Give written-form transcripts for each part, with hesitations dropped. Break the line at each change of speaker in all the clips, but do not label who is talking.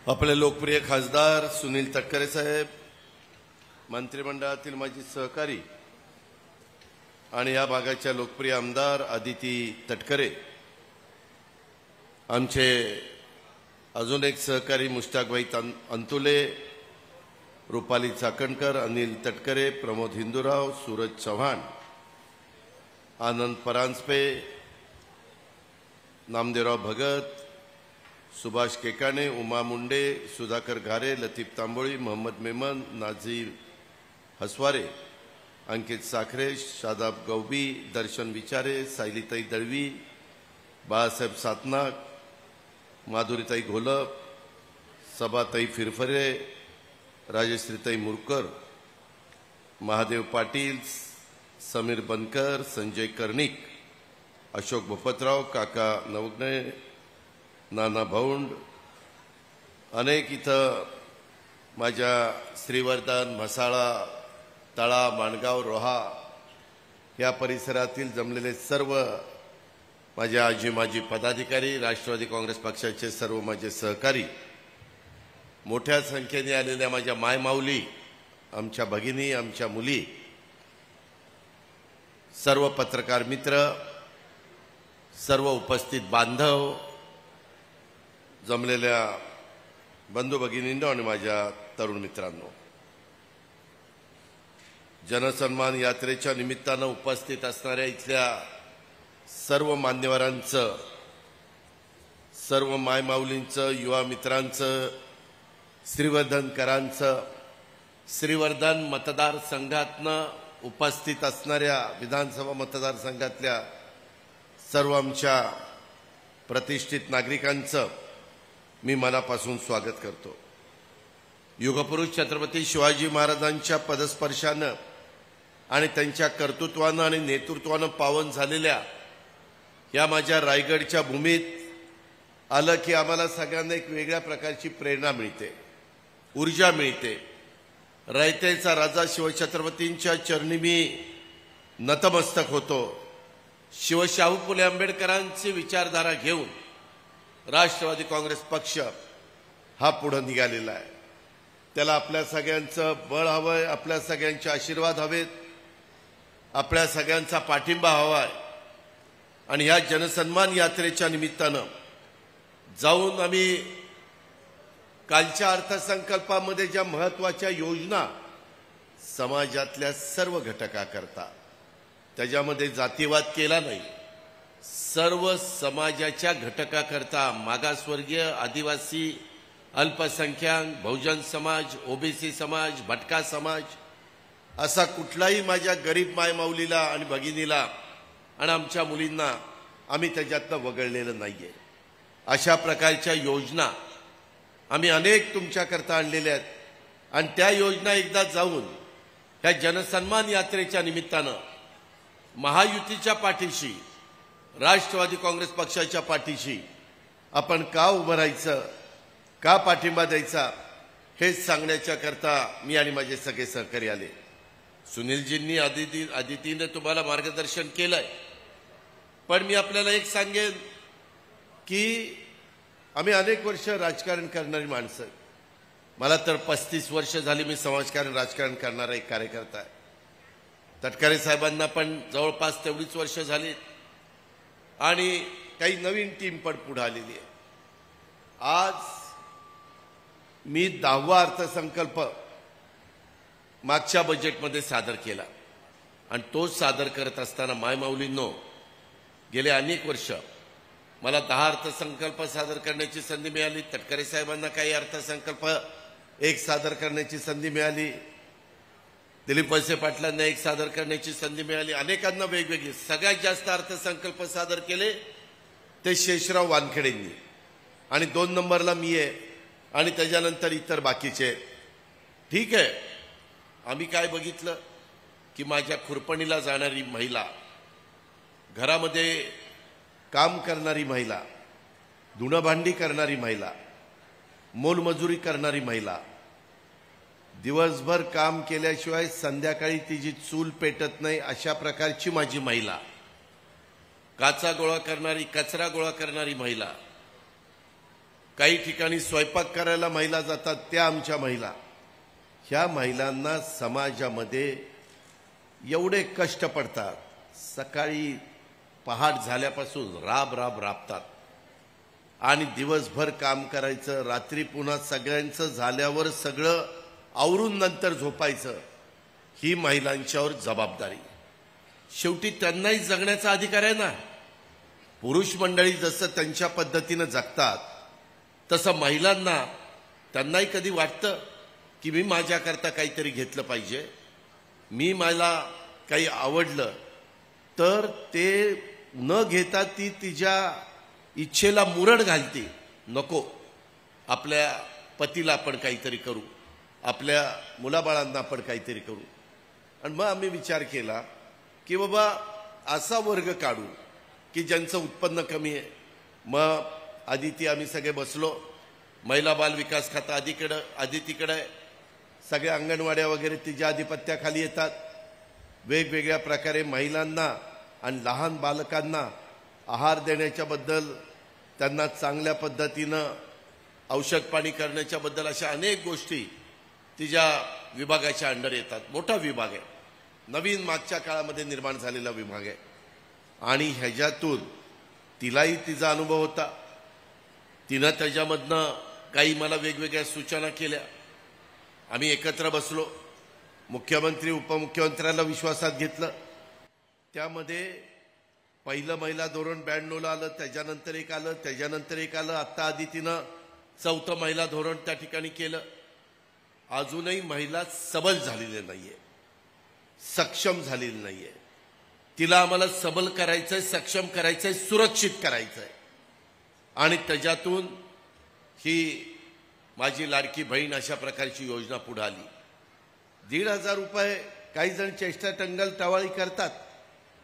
आपले लोकप्रिय खासदार सुनील तटकरे साहेब, मंत्रिमंडळातील माजी सहकारी आणि या भागाच्या लोकप्रिय आमदार आदिती तटकरे, आमचे अजून एक सहकारी मुश्ताकभाई अंतुले, रुपाली चाकणकर, अनिल तटकरे, प्रमोद हिंदूराव, सूरज चव्हाण, आनंद परांजपे, नामदेवराव भगत, सुभाष केकाणे, उमा मुंडे, सुधाकर घारे, लतीफ तांबोळी, मोहम्मद मेमन, नाझीर हसवारे, अंकित साखरे, शादाब गौबी, दर्शन विचारे, सायलीताई दळवी, बाळासाहेब सातनाक, माधुरीताई घोलप, सभाताई फिरफरे, राजश्रीताई मुरकर, महादेव पाटील, समीर बनकर, संजय कर्णिक, अशोक भोपतराव, काका नवगणे, नाना भौंड, अनेक इथं माझ्या श्रीवर्धन, म्हसाळा, तळा, माणगाव, रोहा या परिसरातील जमलेले सर्व माझे आजी माजी पदाधिकारी, राष्ट्रवादी काँग्रेस पक्षाचे सर्व माझे सहकारी, मोठ्या संख्येने आलेल्या माझ्या मायमाऊली, आमच्या भगिनी, आमच्या मुली, सर्व पत्रकार मित्र, सर्व उपस्थित बांधव, जमलेल्या बंधू भगिनींनो आणि माझ्या तरुण मित्रांनो, जनसन्मान यात्रेच्या निमित्तानं उपस्थित असणाऱ्या इथल्या सर्व मान्यवरांचं, सर्व मायमाऊलींचं, युवा मित्रांचं, श्रीवर्धनकरांचं, श्रीवर्धन मतदारसंघातनं उपस्थित असणाऱ्या विधानसभा मतदारसंघातल्या सर्व आमच्या प्रतिष्ठित नागरिकांचं मी मनापासून स्वागत करतो। युगपुरुष छत्रपती शिवाजी महाराजांच्या पदस्पर्शानं आणि त्यांच्या कर्तृत्वानं आणि नेतृत्वानं पावन झालेल्या या माझ्या रायगडच्या भूमीत आलं की आम्हाला सगळ्यांना एक वेगळ्या प्रकारची प्रेरणा मिळते, ऊर्जा मिळते। रयतेचा राजा शिवछत्रपतींच्या चरणी मी नतमस्तक होतो। शिवशाहू फुले आंबेडकरांची विचारधारा घेऊन राष्ट्रवादी काँग्रेस पक्ष हा पुढे निघालेला आहे। त्याला आपल्या सगळ्यांचं बळ हवंय, आपल्या सगळ्यांचे आशीर्वाद हवेत, आपल्या सगळ्यांचा पाठिंबा हवाय। आणि ह्या जनसन्मान यात्रेच्या निमित्तानं जाऊन आम्ही कालच्या अर्थसंकल्पामध्ये ज्या महत्त्वाच्या योजना समाजातल्या सर्व घटकाकरता, त्याच्यामध्ये जातीवाद केला नाही, सर्व समाजाच्या घटकाकरता, मागासवर्गीय, आदिवासी, अल्पसंख्याक, बहुजन समाज, ओबीसी समाज, भटका समाज, असा कुठलाही माझ्या गरीब मायमाऊलीला आणि भगिनीला आणि आमच्या मुलींना आम्ही त्याच्यातनं वगळलेलं नाहीये। अशा प्रकारच्या योजना आम्ही अनेक तुमच्याकरता आणलेल्या आहेत आणि त्या योजना एकदा जाऊन ह्या जनसन्मान यात्रेच्या निमित्तानं महायुतीच्या पाठीशी, राष्ट्रवादी काँग्रेस पक्षाच्या पाठीशी आपण का उभं राहायचं, का पाठिंबा द्यायचा, हेच सांगण्याच्या करता मी आणि माझे सगळे सहकारी आले। सुनीलजींनी आदितीने तुम्हाला मार्गदर्शन केलंय, पण मी आपल्याला एक सांगेन की आम्ही अनेक वर्ष राजकारण करणारी माणसं, मला तर 35 वर्ष झाली मी समाजकारण राजकारण करणारा एक कार्यकर्ता आहे। तटकरे साहेबांना पण जवळपास तेवढीच वर्ष झाली आणि काही नवीन टीम पण पुढे आलेली आहे। आज मी 10वा अर्थसंकल्प मागच्या बजेटमध्ये सादर केला आणि तो सादर करत असताना मायमाऊलींनो, गेले अनेक वर्ष मला 10 अर्थसंकल्प सादर करण्याची संधी मिळाली। तटकरे साहेबांना काही अर्थसंकल्प एक सादर करण्याची संधी मिळाली, दिलीप वळसे पाटलांना एक सादर करण्याची संधी मिळाली, अनेकांना वेगवेगळी। सगळ्यात जास्त अर्थसंकल्प सादर केले ते शेषराव वानखेडेंनी आणि 2 नंबरला मी आहे आणि त्याच्यानंतर इतर बाकीचे। ठीक आहे, आम्ही काय बघितलं की माझ्या खुरपणीला जाणारी महिला, घरामध्ये काम करणारी महिला, धुणंभांडी करणारी महिला, मोलमजुरी करणारी महिला, दिवसभर काम केल्याशिवाय संध्याकाळी तिची चूल पेटत नाही अशा प्रकारची माझी महिला, काचा गोळा करणारी, कचरा गोळा करणारी महिला, काही ठिकाणी स्वयंपाक करायला महिला जातात, त्या आमच्या महिला. ह्या महिलांना समाजामध्ये एवढे कष्ट पडतात, सकाळी पहाट झाल्यापासून राबतात आणि दिवसभर काम करायचं, रात्री पुन्हा सगळ्यांचं झाल्यावर सगळं आवरून नंतर झोपायचं. ही महिलांच्यावर जबाबदारी. शेवटी त्यांनाही जगण्याचा अधिकार आहे ना. पुरुष मंडळी जसं त्यांच्या पद्धतीनं जगतात तसं महिलांना, त्यांनाही कधी वाटतं की मी माझ्याकरता काहीतरी घेतलं पाहिजे, मला काही आवडलं तर ते न घेता ती तिच्या इच्छेला मुरड घालते. नको, आपल्या पतीला आपण काहीतरी करू, आपल्या मुलाबाळांना आपण काहीतरी करू. आणि मग आम्ही विचार केला की बाबा असा वर्ग काढू की ज्यांचं उत्पन्न कमी आहे. मग आदिती आम्ही सगळे बसलो. महिला बाल विकास खाता आदितीकडे आहे. सगळ्या अंगणवाड्या वगैरे तिच्या आधिपत्याखाली येतात. वेगवेगळ्या प्रकारे महिलांना आणि लहान बालकांना आहार देण्याच्याबद्दल, त्यांना चांगल्या पद्धतीनं औषध पाणी करण्याच्याबद्दल अशा अनेक गोष्टी तिच्या विभागाच्या अंडर येतात. मोठा विभाग आहे, नवीन मागच्या काळामध्ये निर्माण झालेला विभाग आहे. आणि ह्याच्यातून तिलाही तिचा अनुभव होता. तिनं त्याच्यामधनं काही मला वेगवेगळ्या सूचना केल्या. आम्ही एकत्र बसलो. मुख्यमंत्री उपमुख्यमंत्र्याला विश्वासात घेतलं. त्यामध्ये पहिलं महिला धोरण 92ला आलं, त्याच्यानंतर एक आलं, त्याच्यानंतर एक आलं. आत्ता आदितीनं 4थं महिला धोरण त्या ठिकाणी केलं. अजूनही महिला सबल झालेली नाहीये, सक्षम झालेली नाहीये. तिला आम्हाला सबल करायचंय, सक्षम करायचंय, सुरक्षित करायचंय. आणि त्याच्यातून ही माझी लाडकी बहीण अशा प्रकारची योजना पुढे आली. 1,500 रुपये. काही जण चेष्टा टंगल टवाळी करतात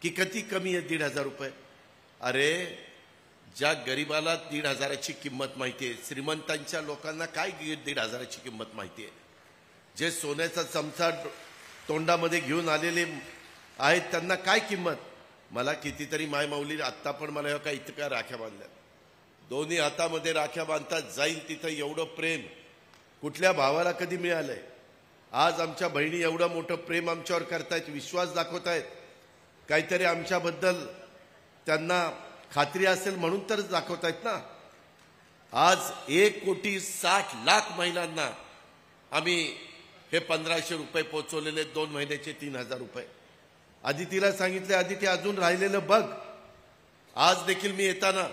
की किती कमी आहे 1,500 रुपये. अरे, ज्या गरीबाला 1,500ची किंमत माहिती आहे, श्रीमंतांच्या लोकांना काय 1,500ची किंमत माहिती आहे. जे सोन्याचा चमचा तोंडामध्ये घेऊन आलेले आहेत त्यांना काय किंमत. मला कितीतरी मायमाऊली आत्ता पण मला काय इतक्या राख्या बांधल्या, दोन्ही हातामध्ये राख्या बांधतात. जाईल तिथं एवढं प्रेम कुठल्या भावाला कधी मिळालंय. आज आमच्या बहिणी एवढं मोठं प्रेम आमच्यावर करतायत, विश्वास दाखवतायत. काहीतरी आमच्याबद्दल त्यांना खात्री असेल म्हणून तर दाखवतायत ना. आज 1,60,00,000 महिलांना आम्ही हे 1,500 रुपये पोचवलेले, 2 महिन्याचे 3,000 रुपये. आदितीला सांगितले, आदिती अजून राहिलेलं बघ. आज देखील मी येताना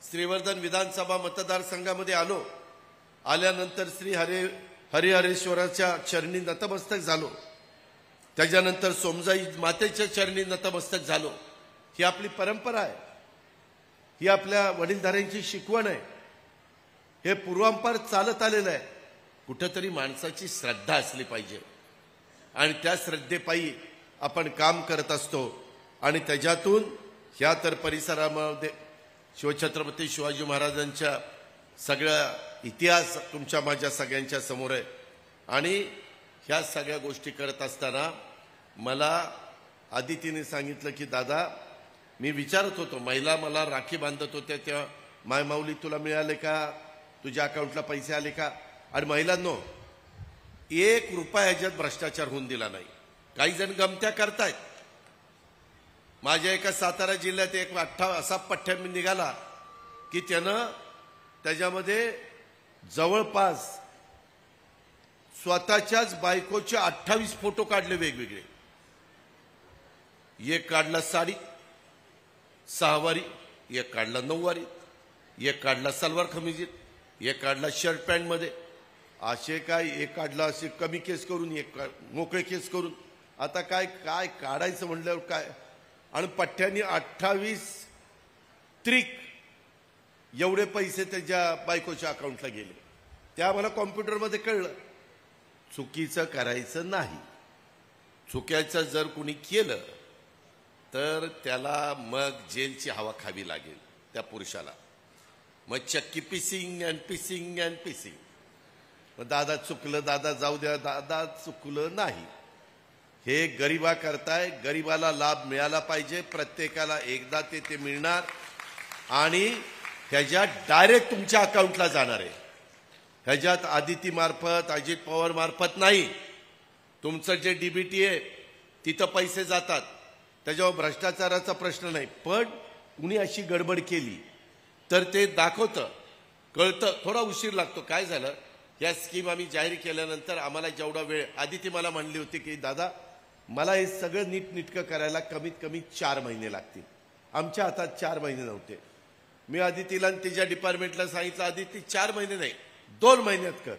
श्रीवर्धन विधानसभा मतदारसंघामध्ये आलो. आल्यानंतर श्री हरिहरेश्वराच्या चरणी नतमस्तक झालो. त्याच्यानंतर सोमजाई मातेच्या चरणी नतमस्तक झालो. ही आपली परंपरा आहे, ही आपल्या वडीलधाऱ्यांची शिकवण आहे, हे पूर्वांपार चालत आलेलं आहे. कुठंतरी माणसाची श्रद्धा असली पाहिजे आणि त्या श्रद्धेपायी आपण काम करत असतो. आणि त्याच्यातून ह्या तर परिसरामध्ये शिवछत्रपती शिवाजी महाराजांच्या सगळा इतिहास तुमच्या माझ्या सगळ्यांच्या समोर आहे. आणि ह्या सगळ्या गोष्टी करत असताना मला आदितीने सांगितलं की दादा, मी विचारत होतो, महिला मला राखी बांधत होत्या तेव्हा, मायमाऊली तुला मिळाले का, तुझ्या अकाउंटला पैसे आले का. आणि महिलांनो, 1 रुपया ह्याच्यात भ्रष्टाचार होऊन दिला नाही. काही जण गमत्या करतायत. माझ्या एका सातारा जिल्ह्यात एक असा पठ्ठ्या निघाला की त्यानं त्याच्यामध्ये जवळपास स्वतःच्याच बायकोचे 28 फोटो काढले वेगवेगळे. एक काढला साडी 6 वारी, एक काढला 9 वारी, एक काढला सलवार खमीजीत, एक काढला शर्ट पॅन्ट मध्ये, असे काय एक काढला असे कमी केस करून, एक मोकळे केस करून. आता काय काय काढायचं म्हणल्यावर काय. आणि पठ्ठ्यानी 28 त्रिक एवढे पैसे त्याच्या बायकोच्या अकाउंटला गेले. ते आम्हाला कॉम्प्युटरमध्ये कळलं. चुकीचं करायचं नाही. चुक्याचं जर कुणी केलं तर त्याला मग जेलची हवा खावी लागेल त्या पुरुषाला. मग चक्की पिसिंग अँड पिसिंग अँड पिसिंग. मग दादा चुकलं, दादा जाऊ द्या, दादा चुकलं नाही. हे गरिबा करताय. गरिबाला लाभ मिळाला पाहिजे. प्रत्येकाला एकदा ते मिळणार. आणि ह्याच्यात डायरेक्ट तुमच्या अकाउंटला जाणार आहे. ह्याच्यात आदिती मार्फत अजित पवार मार्फत नाही. तुमचं जे डीबीटी आहे तिथं पैसे जातात, त्याच्यावर भ्रष्टाचाराचा प्रश्न नाही. पण कुणी अशी गडबड केली तर ते दाखवतं, कळतं. थोडा उशीर लागतो. काय झालं, या स्कीम आम्ही जाहीर केल्यानंतर आम्हाला जेवढा वेळ, आदिती मला म्हणली होती की दादा मला हे सगळं नीटनेटकं करायला कमीत कमी 4 महिने लागतील. आमच्या हातात 4 महिने नव्हते. मी आदितीला आणि तिच्या डिपार्टमेंटला सांगितलं, आदिती 4 महिने नाही 2 महिन्यात कर.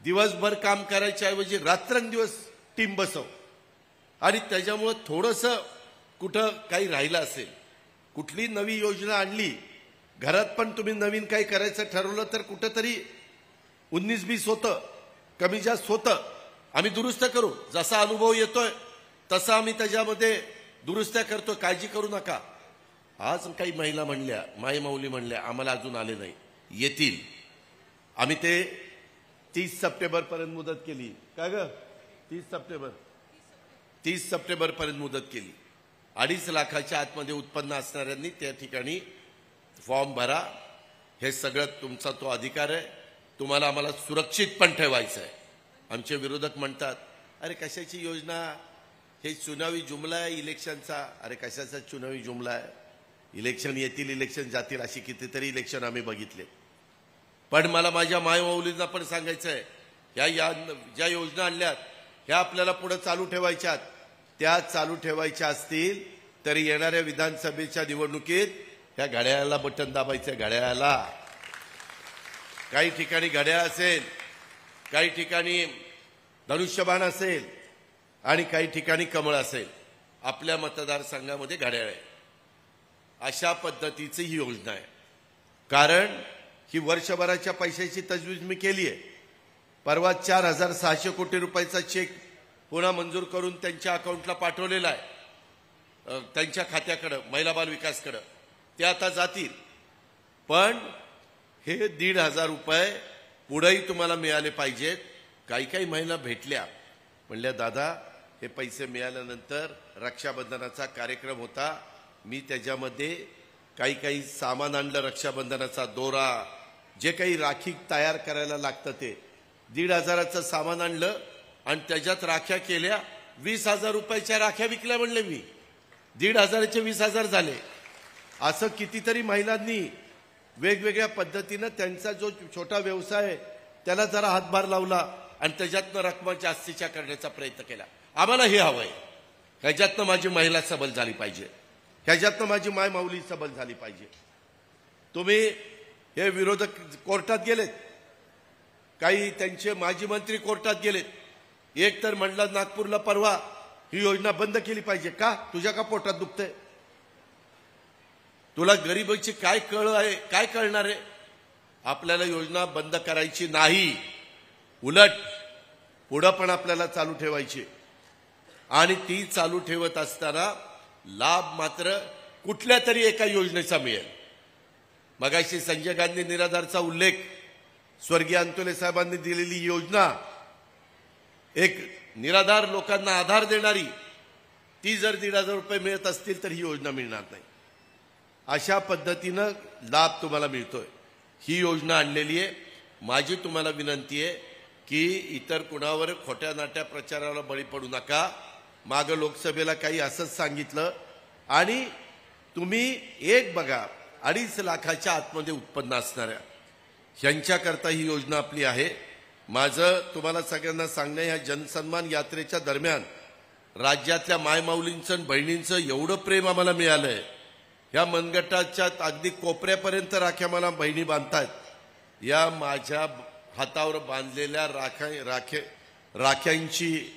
दिवसभर काम करायच्या ऐवजी रात्रंदिवस टीम बसव. आणि त्याच्यामुळं थोडंसं कुठं काही राहिलं असेल, कुठली नवी योजना आणली, घरात पण तुम्ही नवीन काही करायचं ठरवलं तर कुठंतरी 19-20 होतं, कमी जास्त होतं, आम्ही दुरुस्त करू. जसा अनुभव येतोय तसा आम्ही त्याच्यामध्ये दुरुस्त्या करतो, काळजी करू नका. आज काही महिला म्हणल्या, माईमाऊली म्हणल्या आम्हाला अजून आले नाही, येतील. आम्ही ते 30 सप्टेंबरपर्यंत मुदत केली. का ग 30 सप्टेंबरपर्यंत मुदत केली. 2.5 लाखाच्या आतमध्ये उत्पन्न असणाऱ्यांनी त्या ठिकाणी फॉर्म भरा. हे सगळं तुमचा तो अधिकार आहे. तुम्हाला आम्हाला सुरक्षित पण ठेवायचं आहे. आमचे विरोधक म्हणतात अरे कशाची योजना, हे चुनावी जुमला आहे इलेक्शनचा. अरे कशाचा चुनावी जुमला आहे, इलेक्शन येतील इलेक्शन जातील, अशी कितीतरी इलेक्शन आम्ही बघितले. पण मला माझ्या मायमाऊलींना पण सांगायचं आहे, ह्या ज्या योजना आणल्यात ह्या आपल्याला पुढे चालू ठेवायच्यात. त्या चालू ठेवायच्या असतील तरी येणाऱ्या विधानसभेच्या निवडणुकीत ह्या घड्याळाला बटन दाबायचं. घड्याळाला काही ठिकाणी घड्याळ असेल, काही ठिकाणी धनुष्यबाण असेल आणि काही ठिकाणी कमळ असेल. आपल्या मतदारसंघामध्ये घड्याळ आहे. अशा पद्धतीची ही योजना आहे. कारण ही वर्षभराच्या पैशाची तजवीज मी केली आहे. परवा 4,600 कोटी रुपयाचा चेक पुन्हा मंजूर करून त्यांच्या अकाउंटला पाठवलेला आहे, त्यांच्या खात्याकडे, महिला बाल विकासकडे. ते आता जातील. पण हे 1,500 रुपये पुढेही तुम्हाला मिळाले पाहिजेत. काही महिला भेटल्या, म्हणल्या दादा हे पैसे मिळाल्यानंतर रक्षाबंधनाचा कार्यक्रम होता, मी त्याच्यामध्ये काही सामान आणलं, रक्षाबंधनाचा दोरा, जे काही राखी तयार करायला लागतं ते 1,500चं सामान आणलं आणि त्याच्यात राख्या केल्या. 20,000 रुपयाच्या राख्या विकल्या म्हणले मी. 1,500चे 20,000 झाले. असं कितीतरी महिलांनी वेगवेगळ्या पद्धतीनं त्यांचा जो छोटा व्यवसाय आहे त्याला जरा हातभार लावला आणि त्याच्यातनं रक्कम जास्तीच्या करण्याचा प्रयत्न केला. आम्हाला हे हवंय. ह्याच्यातनं माझी महिला सबल झाली पाहिजे, ह्याच्यातनं माझी मायमाऊली सबल झाली पाहिजे. तुम्ही हे विरोधक कोर्टात गेलेत, काही त्यांचे माजी मंत्री कोर्टात गेलेत. एक तर म्हणलं नागपूरला परवा ही योजना बंद केली पाहिजे. का? तुझ्या का पोटात दुखतंय? तुला गरिबीची काय कळ आहे, काय कळणार आहे? आपल्याला योजना बंद करायची नाही, उलट पुढं पण आपल्याला चालू ठेवायची. आणि ती चालू ठेवत असताना लाभ मात्र कुठल्या तरी एका योजनेचा मिळेल. मगाशी संजय गांधी निराधारचा उल्लेख, स्वर्गीय अंतोले साहेबांनी दिलेली योजना, एक निराधार लोकांना आधार देणारी, ती जर 1,500 रुपये मिळत असतील तर ही योजना मिळणार नाही. अशा पद्धतीनं लाभ तुम्हाला मिळतोय. ही योजना आणलेली आहे. माझी तुम्हाला विनंती आहे की इतर कुणावर खोट्या नाट्या प्रचाराला बळी पडू नका. मागं लोकसभेला काही असंच सांगितलं आणि तुम्ही एक बघा, 2.5 लाखाच्या आतमध्ये उत्पन्न असणाऱ्या ह्यांच्याकरता ही योजना आपली आहे. माझं तुम्हाला सगळ्यांना सांगणं, ह्या जनसन्मान यात्रेच्या दरम्यान राज्यातल्या मायमाऊलींचं आणि बहिणींचं एवढं प्रेम आम्हाला मिळालंय. ह्या मनगटाच्या अगदी कोपऱ्यापर्यंत राख्या मला बहिणी बांधतात. या माझ्या हातावर बांधलेल्या राख्यांची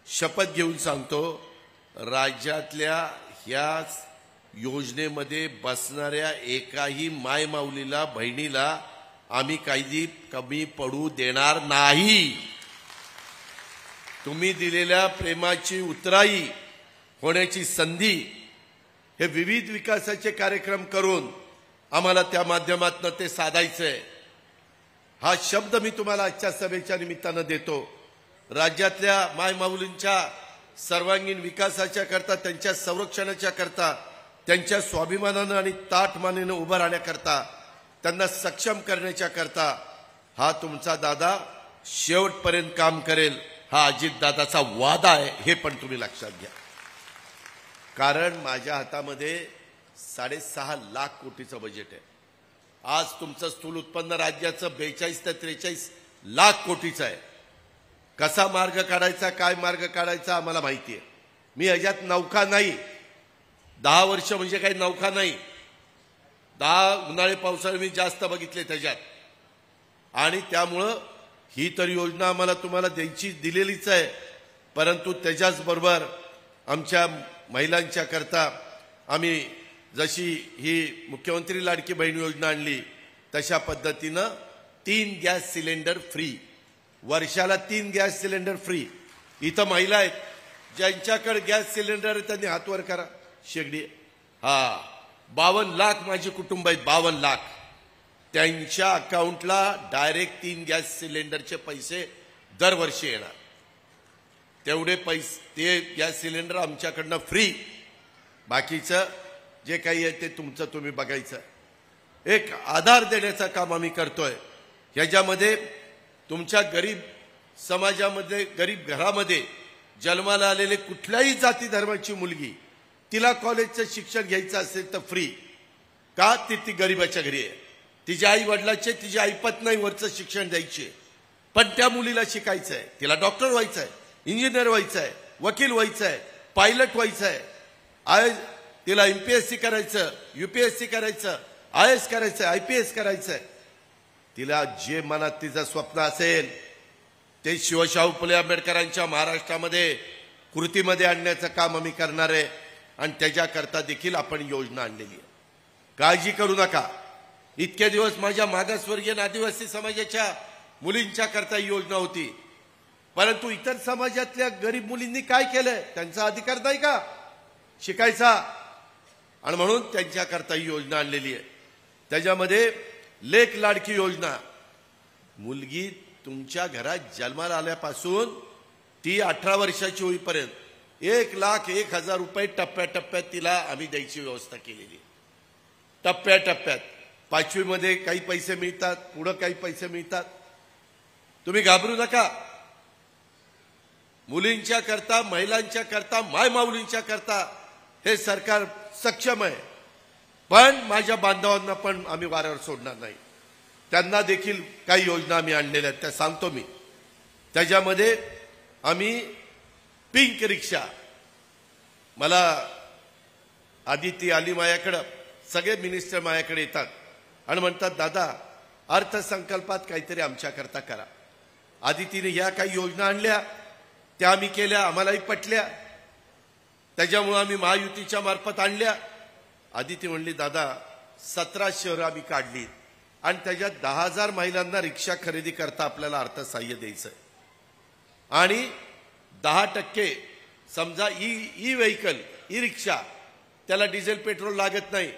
शपथ घेऊन सांगतो, राज्यातल्या ह्या योजनेमध्ये बसणाऱ्या एकाही मायमाऊलीला, बहिणीला आम्ही काही कमी पडू देणार नाही. तुम्ही दिलेल्या प्रेमाची उतराई होण्याची संधी, हे विविध विकासाचे कार्यक्रम करून आम्हाला त्या माध्यमातून ते साधायचंय. हा शब्द मी तुम्हाला आजच्या सभेच्या निमित्तानं देतो. राज्यातल्या मायमाऊलींच्या सर्वांगीण विकासाच्या करता, त्यांच्या संरक्षणाच्या करता त्यांच्या स्वाभिमानानं आणि ताठमानेनं उभं राहण्याकरता, त्यांना सक्षम करण्याच्या करता हा तुमचा दादा शेवटपर्यंत काम करेल, हा अजितदादाचा वादा आहे, हे पण तुम्ही लक्षात घ्या. कारण माझ्या हातामध्ये 6.5 लाख कोटीचं बजेट आहे. आज तुमचं स्थूल उत्पन्न राज्याचं 42 ते 43 लाख कोटीचं आहे. कसा मार्ग काढायचा, काय मार्ग काढायचा आम्हाला माहिती आहे. मी ह्याच्यात नौका नाही. 10 वर्ष म्हणजे काही नौका नाही. 10 उन्हाळे पावसाळे मी जास्त बघितले त्याच्यात. आणि त्यामुळं ही तर योजना आम्हाला तुम्हाला द्यायची दिलेलीच आहे. परंतु त्याच्याचबरोबर आमच्या महिलांच्या करता आम्ही जशी ही मुख्यमंत्री लाडकी बहीण योजना आणली तशा पद्धतीनं 3 गॅस सिलेंडर फ्री, वर्षाला 3 गॅस सिलेंडर फ्री. इथं महिला आहेत ज्यांच्याकडे गॅस सिलेंडर त्यांनी हातवर करा. शेगडी 52 लाख माझे कुटुंब आहेत, 52 लाख. त्यांच्या अकाउंटला डायरेक्ट 3 गॅस सिलेंडरचे पैसे दरवर्षी येणार. तेवढे पैसे ते गॅस सिलेंडर आमच्याकडनं फ्री. बाकीचं जे काही आहे ते तुमचं तुम्ही बघायचं. एक आधार देण्याचं काम आम्ही करतोय. ह्याच्यामध्ये तुमच्या गरीब समाजामध्ये, गरीब घरामध्ये जन्माला आलेले कुठल्याही जाती धर्माची मुलगी, तिला कॉलेजचं शिक्षण घ्यायचं असेल तर फ्री. का? ती गरीबाच्या घरी आहे. तिच्या आई वडिलाचे, तिची ऐपत नाही वरचं शिक्षण द्यायचे, पण त्या मुलीला शिकायचं आहे. तिला डॉक्टर व्हायचं आहे, इंजिनियर व्हायचं आहे, वकील व्हायचं आहे, पायलट व्हायचं आहे, तिला MPSC करायचं, UPSC करायचं, IAS करायचं, IPS करायचं. तिला जे मनात तिचं स्वप्न असेल ते शिवशाहू फुले आंबेडकरांच्या महाराष्ट्रामध्ये कृतीमध्ये आणण्याचं काम आम्ही करणार आहे. आणि त्याच्याकरता देखील आपण योजना आणलेली आहे. काळजी करू नका. इतके दिवस माझ्या मागासवर्गीय आदिवासी समाजाच्या मुलींच्या करता ही योजना होती. परंतु इतर समाजातल्या गरीब मुलींनी काय केलंय? त्यांचा अधिकार नाही का शिकायचा? आणि म्हणून त्यांच्याकरता ही योजना आणलेली आहे. त्याच्यामध्ये लेक लाडकी योजना. मुलगी तुमच्या घरात जन्माला आल्यापासून ती 18 वर्षाची होईपर्यंत 1,01,000 रुपये टप्प्याटप्प्यात तिला आम्ही द्यायची व्यवस्था केलेली. टप्प्याटप्प्यात 5वी मध्ये काही पैसे मिळतात, पुढे काही पैसे मिळतात. तुम्ही घाबरू नका. मुलींच्या करता, महिलांच्या करता, मायमाऊलींच्या करता हे सरकार सक्षम आहे. पण माझ्या बांधवांना पण आम्ही वाऱ्यावर सोडणार नाही. त्यांना देखील काही योजना आम्ही आणलेल्या आहेत, त्या सांगतो मी. त्याच्यामध्ये आम्ही पिंक रिक्षा, मला आदिती आली माझ्याकडं, सगळे मिनिस्टर माझ्याकडे येतात आणि म्हणतात दादा अर्थसंकल्पात काहीतरी आमच्याकरता करा. आदितीने ह्या काही योजना आणल्या, त्या आम्ही केल्या, आम्हालाही पटल्या. त्याच्यामुळे आम्ही महायुतीच्या मार्फत आणल्या. आदिती म्हणली दादा 17 शहरं आम्ही काढली आणि त्याच्यात 10,000 महिलांना रिक्षा खरेदी करता आपल्याला अर्थसहाय्य द्यायचं आहे. आणि 10% समजा ई व्हेकल, ई रिक्षा, त्याला डिझेल पेट्रोल लागत नाही.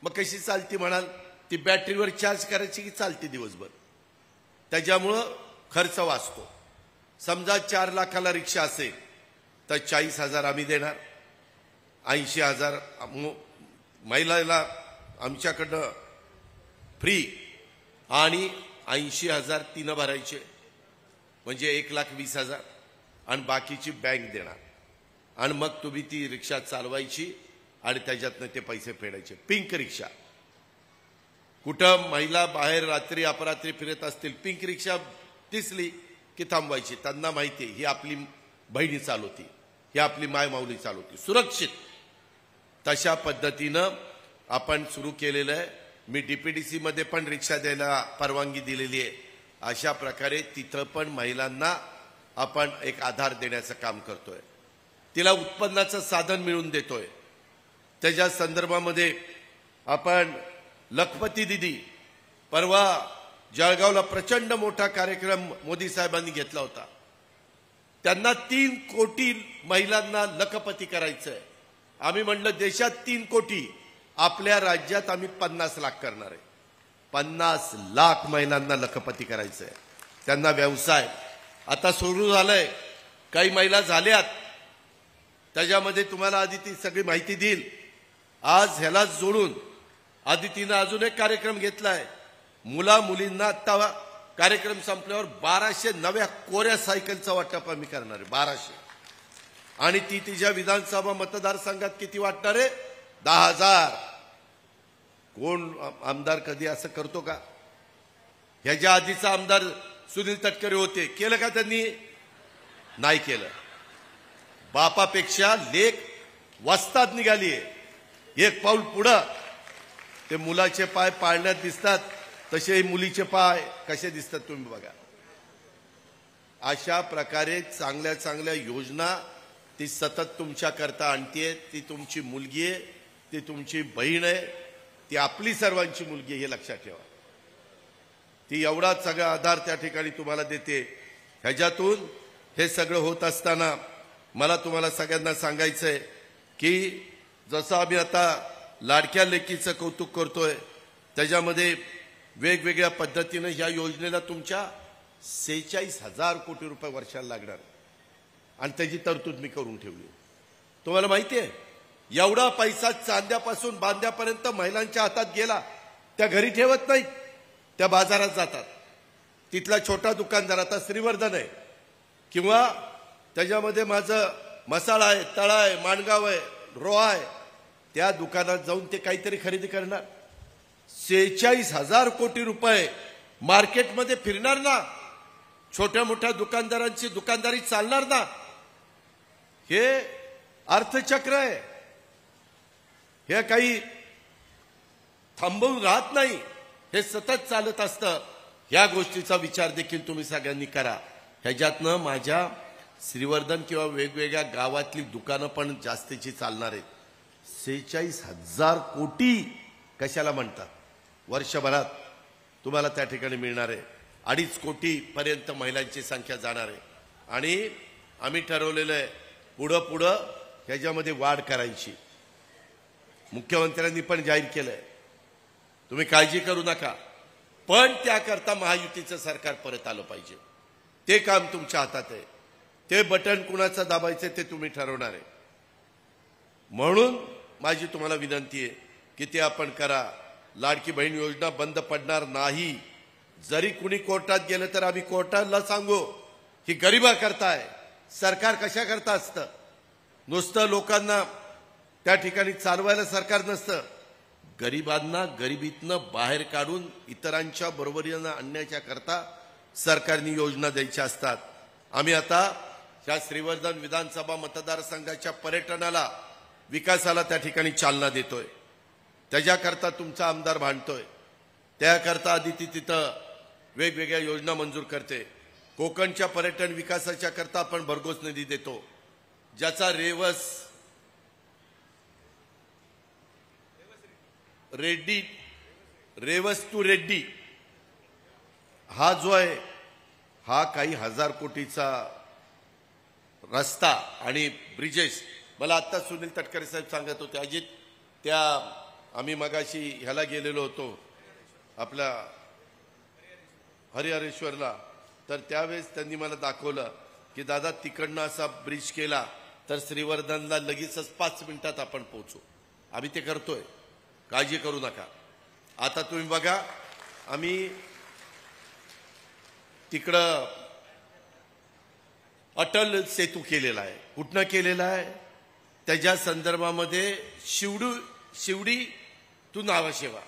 मग कशी चालती म्हणाल? ती बॅटरीवर चार्ज करायची की चालते दिवसभर. त्याच्यामुळं खर्च वाचतो. समजा 4 लाखाला रिक्षा असेल तर 40,000 आम्ही देणार, 80,000 महिलाला आमच्याकडनं फ्री आणि 80,000 तिनं भरायचे, म्हणजे 1,20,000 आणि बाकीची बँक देणार. आणि मग तुम्ही ती रिक्षा चालवायची आणि त्याच्यातनं ते पैसे फेडायचे. पिंक रिक्षा. कुठं महिला बाहेर रात्री अपरात्री फिरत असतील, पिंक रिक्षा दिसली की थांबवायची. त्यांना माहिती ही आपली बहिणी चालवती, ही आपली मायमाऊली चालवती, सुरक्षित. तशा पद्धतीनं आपण सुरू केलेलं आहे. मी DPDC मध्ये पण रिक्षा द्यायला परवानगी दिलेली आहे. अशा प्रकारे तिथं पण महिलांना आपण एक आधार देण्याचं काम करतोय. तिला उत्पन्नाचं साधन मिळवून देतोय. त्याच्या संदर्भामध्ये आपण लखपती दिदी, परवा जळगावला प्रचंड मोठा कार्यक्रम मोदी साहेबांनी घेतला होता. त्यांना 3 कोटी महिलांना लखपती करायचंय. आम्ही म्हणलं देशात 3 कोटी, आपल्या राज्यात आम्ही 50 लाख करणार आहे. 50 लाख महिलांना लखपती करायचंय. त्यांना व्यवसाय आता सुरू झालाय. काही महिला झाल्यात, त्याच्यामध्ये तुम्हाला आधी ती सगळी माहिती देईल. आज ह्याला जोडून आदितीनं अजून एक कार्यक्रम घेतलाय. मुला मुलींना आता कार्यक्रम संपल्यावर 1200 नव्या कोऱ्या सायकलचा वाटप आम्ही करणार आहे. 1200. आणि ती तिच्या विधानसभा मतदारसंघात किती वाटणार आहे? 10,000. कोण आमदार कधी असं करतो का? ह्याच्या आधीचा आमदार सुनील तटकरे होते, केलं का त्यांनी? नाही केलं. बापापेक्षा लेक वस्ताद निघालीये. एक पाऊल पुढं. ते मुलाचे पाय पाळण्यात दिसतात, तसे मुलीचे पाय कसे दिसतात तुम्ही बघा. अशा प्रकारे चांगल्या चांगल्या योजना ती सतत तुमच्या करता आणतीये. ती तुमची मुलगी आहे, ती तुमची बहीण आहे, ती आपली सर्वांची मुलगी आहे, हे लक्षात ठेवा. ती एवढा सगळा आधार त्या ठिकाणी तुम्हाला देते. ह्याच्यातून हे सगळं होत असताना मला तुम्हाला सगळ्यांना सांगायचंय की जसं आम्ही आता लाडक्या लेकीचं कौतुक करतोय, त्याच्यामध्ये वेगवेगळ्या पद्धतीनं ह्या योजनेला तुमच्या 46,000 कोटी रुपये वर्षाला लागणार आणि त्याची तरतूद मी करून ठेवली. तुम्हाला माहिती आहे, एवढा पैसा चांद्यापासून बांध्यापर्यंत महिलांच्या हातात गेला. त्या घरी ठेवत नाहीत, त्या बाजारात जातात. तिथला छोटा दुकानदार, आता श्रीवर्धन आहे किंवा त्याच्यामध्ये माझं मसाला आहे, तळा आहे, माणगाव आहे, रोहा आहे, त्या दुकानात जाऊन ते काहीतरी खरेदी करणार. 46,000 कोटी रुपये मार्केटमध्ये फिरणार ना. छोट्या मोठ्या दुकानदारांची दुकानदारी चालणार ना. हे अर्थचक्र आहे. हे काही थांबवून राहत नाही, हे सतत चालत असतं. या गोष्टीचा विचार देखील तुम्ही सगळ्यांनी करा. ह्याच्यातनं माझ्या श्रीवर्धन किंवा वेगवेगळ्या गावातली दुकानं पण जास्तीची चालणार आहेत. 46,000 कोटी कशाला म्हणतात? वर्षभरात तुम्हाला त्या ठिकाणी मिळणार आहे. 2.5 कोटी पर्यंत महिलांची संख्या जाणार आहे. आणि आम्ही ठरवलेलं आहे पुढं पुढं ह्याच्यामध्ये वाढ करायची. मुख्यमंत्र्यांनी पण जाहीर केलंय. तुम्ही काळजी करू नका, पण त्याकरता महायुतीचं सरकार परत आलं पाहिजे. ते काम तुमच्या हातात आहे. ते बटन कुणाचं दाबायचं ते तुम्ही ठरवणार आहे. म्हणून माझी तुम्हाला विनंती आहे की ते आपण करा. लाडकी बहीण योजना बंद पडणार नाही. जरी कुणी कोर्टात गेलं तर आम्ही कोर्टाला सांगू की गरिबा करताय, सरकार कशा करता असतं. नुसतं लोकांना त्या ठिकाणी चालवायला सरकार नसतं. गरिबांना गरिबीतनं बाहेर काढून इतरांच्या बरोबरीनं आणण्याच्या करता सरकारने योजना द्यायच्या असतात. आम्ही आता या श्रीवर्धन विधानसभा मतदारसंघाच्या पर्यटनाला, विकासाला त्या ठिकाणी चालना देतोय. त्याच्याकरता तुमचा आमदार भांडतोय. त्याकरता आदिती तिथं वेगवेगळ्या योजना मंजूर करते. कोकणच्या पर्यटन विकासाच्या करता आपण भरघोस निधी देतो. ज्याचा रेवस टू रेड्डी हा जो आहे, हा काही 1000 कोटीचा रस्ता आणि ब्रिजेस. मला आता सुनील तटकरे साहेब सांगत होते, अजित त्या आम्ही मगाशी ह्याला गेलेलो होतो आपल्या हरिहरेश्वरला, तर त्यावेळेस त्यांनी मला दाखवलं की दादा तिकडनं असा ब्रिज केला तर श्रीवर्धनला लगेचच 5 मिनिटात आपण पोहोचू. आम्ही ते करतोय, काळजी करू नका. आता तुम्ही बघा, आम्ही तिकडं अटल सेतू केलेला आहे. कुठनं केलेला आहे? त्याच्या संदर्भामध्ये शिवडी टू नावाशेवा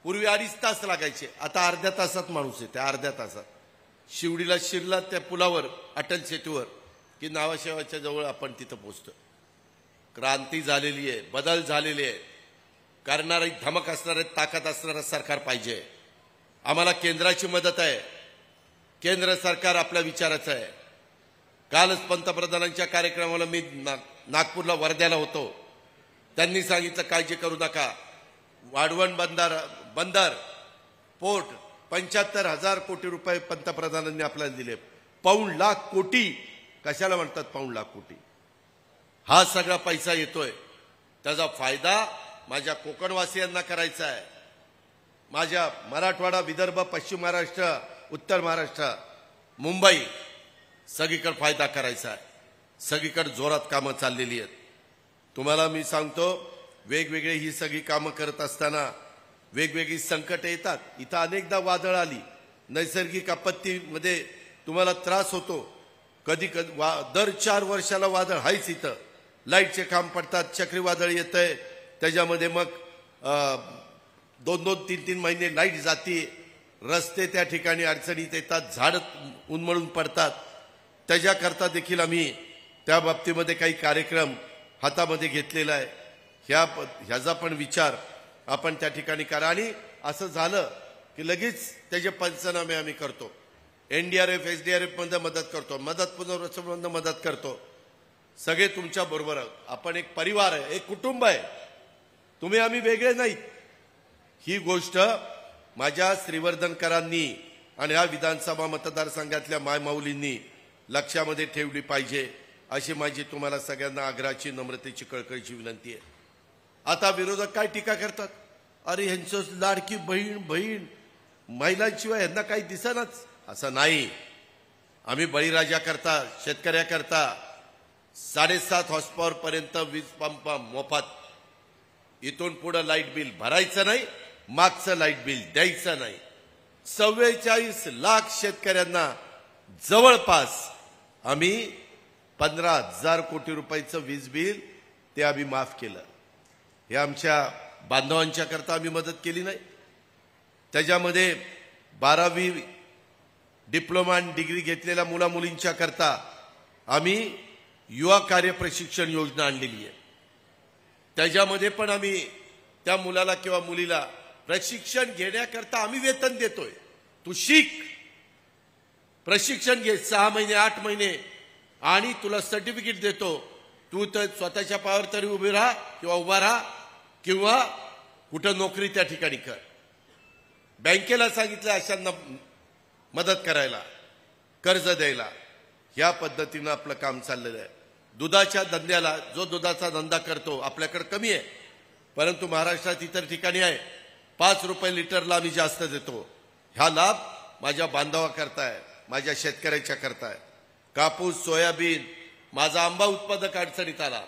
पूर्वी 2.5 तास लागायचे, आता अर्ध्या तासात माणूस येते. अर्ध्या तासात शिवडीला शिरला त्या पुलावर, अटल सेतूवर, की नावाशेवाच्या जवळ आपण तिथं पोहोचतो. क्रांती झालेली आहे, बदल झालेले आहे. करणारी धमक असणारे, ताकद असणारं सरकार पाहिजे. आम्हाला केंद्राची मदत आहे. केंद्र सरकार आपल्या विचाराचं आहे. कालच पंतप्रधानांच्या कार्यक्रमाला मी नागपूरला वर्ध्याला होतो. त्यांनी सांगितलं काळजी करू नका, वाढवण बंदर पोर्ट 75,000 कोटी रुपये पंतप्रधानांनी आपल्याला दिले. 1.5 लाख कोटी कशाला म्हणतात? 1.5 लाख कोटी हा सगळा पैसा येतोय. त्याचा फायदा माझ्या कोकणवासियांना करायचा आहे. माझ्या मराठवाडा, विदर्भ, पश्चिम महाराष्ट्र, उत्तर महाराष्ट्र, मुंबई सगळीकडे फायदा करायचा आहे. सगळीकडे जोरात कामं चाललेली आहेत. तुम्हाला मी सांगतो, वेगवेगळे ही सगळी कामं करत असताना वेगवेगळी संकटे येतात. इथं अनेकदा वादळ आली, नैसर्गिक आपत्तीमध्ये तुम्हाला त्रास होतो. कधी दर 4 वर्षाला वादळ आहेच इथं. लाईटचे काम पडतात, चक्रीवादळ येतंय, त्याच्यामध्ये मग 2-2, 3-3 महिने लाईट जाते, रस्ते त्या ठिकाणी अडचणीत येतात, झाडं उन्मळून पडतात. त्याच्याकरता देखील आम्ही त्या बाबतीमध्ये काही कार्यक्रम हातामध्ये घेतलेला आहे. ह्याचा पण विचार आपण त्या ठिकाणी करा. आणि असं झालं की लगेच त्याचे पंचनामे आम्ही करतो. NDRF, SDRF मध्ये मदत करतो, मदत पुनर्वसनमध्ये मदत करतो. सगळे तुमच्या बरोबर आहोत. आपण एक परिवार आहे, एक कुटुंब आहे. तुम्ही आम्ही वेगळे नाहीत. ही गोष्ट माझ्या श्रीवर्धनकरांनी आणि ह्या विधानसभा मतदारसंघातल्या मायमाऊलींनी लक्षामध्ये ठेवली पाहिजे, अशी माझी तुम्हाला सगळ्यांना आग्रहाची, नम्रतेची, कळकळीची विनंती आहे. आता विरोधक काय टीका करतात, अरे ह्यांचं लाडकी बहीण महिलांशिवाय ह्यांना काही दिसेनाच. असं नाही. आम्ही बळीराजाकरता, शेतकऱ्याकरता 7.5 हॉर्सपॉवर पर्यंत वीज पंप मोफत. इथून पुढे लाईट बिल भरायचं नाही, मागचं लाईट बिल द्यायचं नाही. 44 लाख शेतकऱ्यांना जवळपास आम्ही 15,000 कोटी रुपयाचं वीज बिल ते आम्ही माफ केलं. हे आमच्या बांधवांच्या करता आम्ही मदत केली नाही. त्याच्यामध्ये 12वी डिप्लोमा आणि डिग्री घेतलेल्या मुलामुलींच्या करता आम्ही युवा कार्य प्रशिक्षण योजना आणलेली आहे. त्याच्यामध्ये पण आम्ही त्या मुलाला किंवा मुलीला प्रशिक्षण घेण्याकरता आम्ही वेतन देतोय. तू शिक, प्रशिक्षण घे 6 महिने 8 महिने आणि तुला सर्टिफिकेट देतो. तू तर स्वतःच्या पायावर तरी उभा राहा किंवा कुठं नोकरी त्या ठिकाणी कर. बँकेला सांगितलं अशांना मदत करायला, कर्ज द्यायला. ह्या पद्धतीनं आपलं काम चाललेलं आहे. दुधाच्या धंद्याला, जो दुधाचा धंदा करतो, आपल्याकडे कमी आहे, परंतु महाराष्ट्रात इतर ठिकाणी आहे. 5 रुपये लिटरला आम्ही जास्त देतो. हा लाभ माझ्या बांधवाकरता आहे, माझ्या शेतकऱ्याच्या करता आहे. कापूस, सोयाबीन, माझा आंबा उत्पादक अडचणीत आला,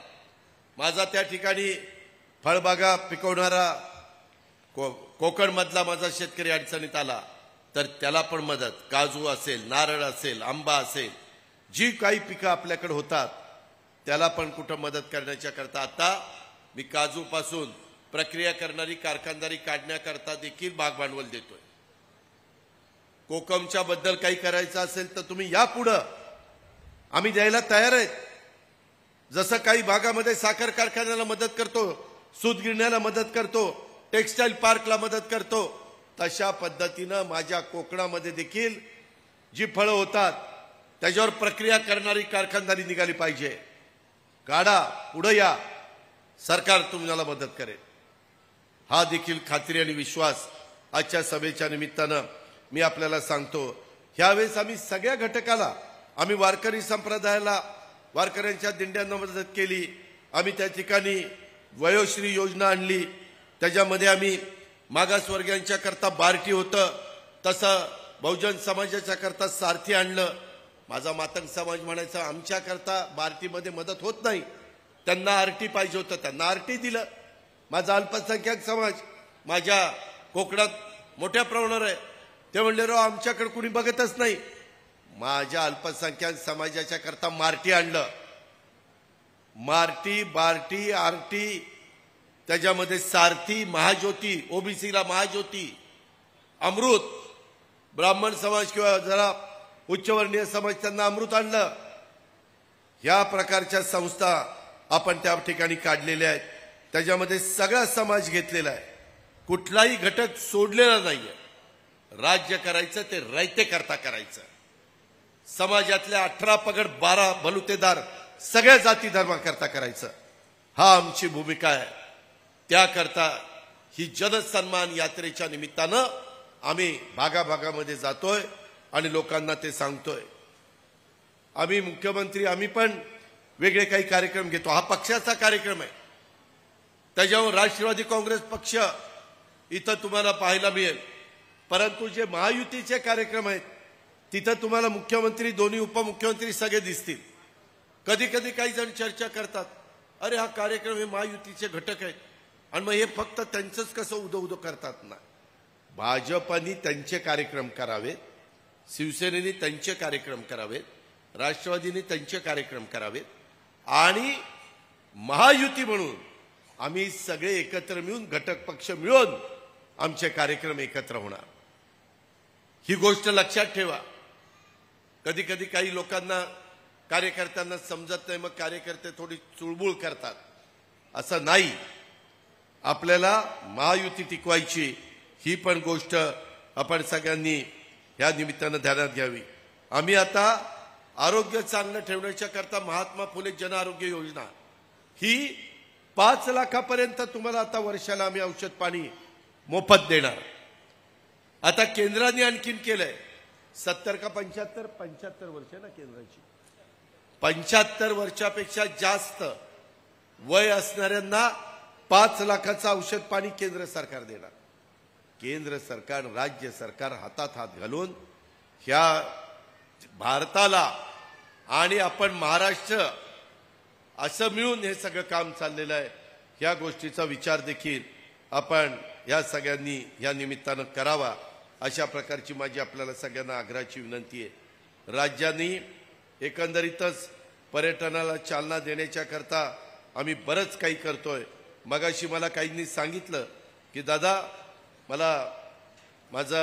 माझा त्या ठिकाणी फळबागा पिकवणारा कोकणमधला माझा शेतकरी अडचणीत आला, तर त्याला पण मदत. काजू असेल, नारळ असेल, आंबा असेल, जी काही पिकं आपल्याकडे होतात त्याला पण कुठं मदत करण्याच्या करता आता मी काजूपासून प्रक्रिया करणारी कारखानदारी काढण्याकरता देखील भाग भांडवल देतोय. कोकमच्या बद्दल काही करायचं असेल तर तुम्ही या पुढं, आम्ही द्यायला तयार आहेत. जसं काही भागामध्ये साखर कारखान्याला मदत करतो, सूत गिरण्याला मदत करतो, टेक्सटाईल पार्कला मदत करतो, तशा पद्धतीनं माझ्या कोकणामध्ये देखील जी फळं होतात त्याच्यावर प्रक्रिया करणारी कारखानदारी निघाली पाहिजे. काढा, पुढे या, सरकार तुम्हाला मदत करेल. हा देखील खात्री आणि विश्वास आजच्या सभेच्या निमित्तानं मी आपल्याला सांगतो. ह्यावेळेस आम्ही सगळ्या घटकाला, आम्ही वारकरी संप्रदायाला, वारकऱ्यांच्या दिंड्यांना मदत केली. आम्ही त्या ठिकाणी वयोश्री योजना आणली. त्याच्यामध्ये आम्ही मागासवर्गीयांच्या करता बार्टी होतं, तसं बहुजन समाजाच्या करता सारथी आणलं. माझा मातंग समाज म्हणायचा आमच्या करता बार्टीमध्ये मदत होत नाही, त्यांना आरटी पाहिजे होतं, त्यांना आरटी दिलं. माझा अल्पसंख्याक समाज माझ्या कोकणात मोठ्या प्रमाणावर आहे, ते म्हणले राव आमच्याकडे कुणी बघतच नाही. माझ्या अल्पसंख्याक समाजाच्या करता मार्टी आणलं. मार्टी, बार्टी, आरटी, त्याच्यामध्ये सारथी, महाज्योती, ओबीसीला महाज्योती, अमृत, ब्राह्मण समाज किंवा जरा उच्चवर्णीय समाज त्यांना अमृत आणलं. ह्या प्रकारच्या संस्था आपण त्या ठिकाणी काढलेल्या आहेत. त्याच्यामध्ये सगळा समाज घेतलेला आहे, कुठलाही घटक सोडलेला नाहीये. राज्य करायचं ते रयते करता करायचं. समाजातल्या 18 पगड 12 बलुतेदार सगळ्या जाती धर्माकरता करायचं. हा आमची भूमिका आहे. त्याकरता ही जनसन्मान यात्रेच्या निमित्तानं आम्ही भागाभागामध्ये जातोय आणि लोकांना ते सांगतोय. आम्ही मुख्यमंत्री, आम्ही पण वेगळे काही कार्यक्रम घेतो. हा पक्षाचा कार्यक्रम आहे. त्याच्यावर राष्ट्रवादी काँग्रेस पक्ष इथं तुम्हाला पाहायला मिळेल, परंतु जे महायुतीचे कार्यक्रम आहेत तिथं तुम्हाला मुख्यमंत्री, दोन्ही उपमुख्यमंत्री सगळे दिसतील. कधी कधी काही जण चर्चा करतात, अरे हा कार्यक्रम हे महायुतीचे घटक आहेत, आणि मग हे फक्त त्यांचंच कसं उदो उदो करतात ना. भाजपनी त्यांचे कार्यक्रम करावेत, शिवसेनेने त्यांचे कार्यक्रम करावेत, राष्ट्रवादीने त्यांचे कार्यक्रम करावेत आणि महायुती म्हणून आम्ही सगळे एकत्र मिळून घटक पक्ष मिळून आमचे कार्यक्रम एकत्र होणार. ही गोष्ट लक्षात ठेवा. कधी कधी काही लोकांना कार्यकर्त्यांना समजत नाही, मग कार्यकर्ते थोडी चुळबुळ करतात. असं नाही. आपल्याला महायुती टिकवायची, ही पण गोष्ट आपण सगळ्यांनी या निमित्तानं ध्यानात घ्यावी. आम्ही आता आरोग्य चांगलं ठेवण्याच्या करता महात्मा फुले जन आरोग्य योजना ही 5 लाखापर्यंत तुम्हाला आता वर्षाला आम्ही औषध पाणी मोफत देणार. आता केंद्राने आणखीन केलंय 70 का 75 वर्ष ना केंद्राची. 75 वर्षापेक्षा जास्त वय असणाऱ्यांना 5 लाखाचं औषध पाणी केंद्र सरकार देणार. केंद्र सरकार राज्य सरकार हातात हात घालून ह्या भारताला आणि आपण महाराष्ट्र असं मिळून हे सगळं काम चाललेलं आहे. ह्या गोष्टीचा विचार देखील आपण या सगळ्यांनी या निमित्तानं करावा, अशा प्रकारची माझी आपल्याला सगळ्यांना आग्रहाची विनंती आहे. राज्यांनी एकंदरीतच पर्यटनाला चालना देण्याच्या करता आम्ही बरंच काही करतोय. मगाशी मला काहींनी सांगितलं की दादा, मला माझा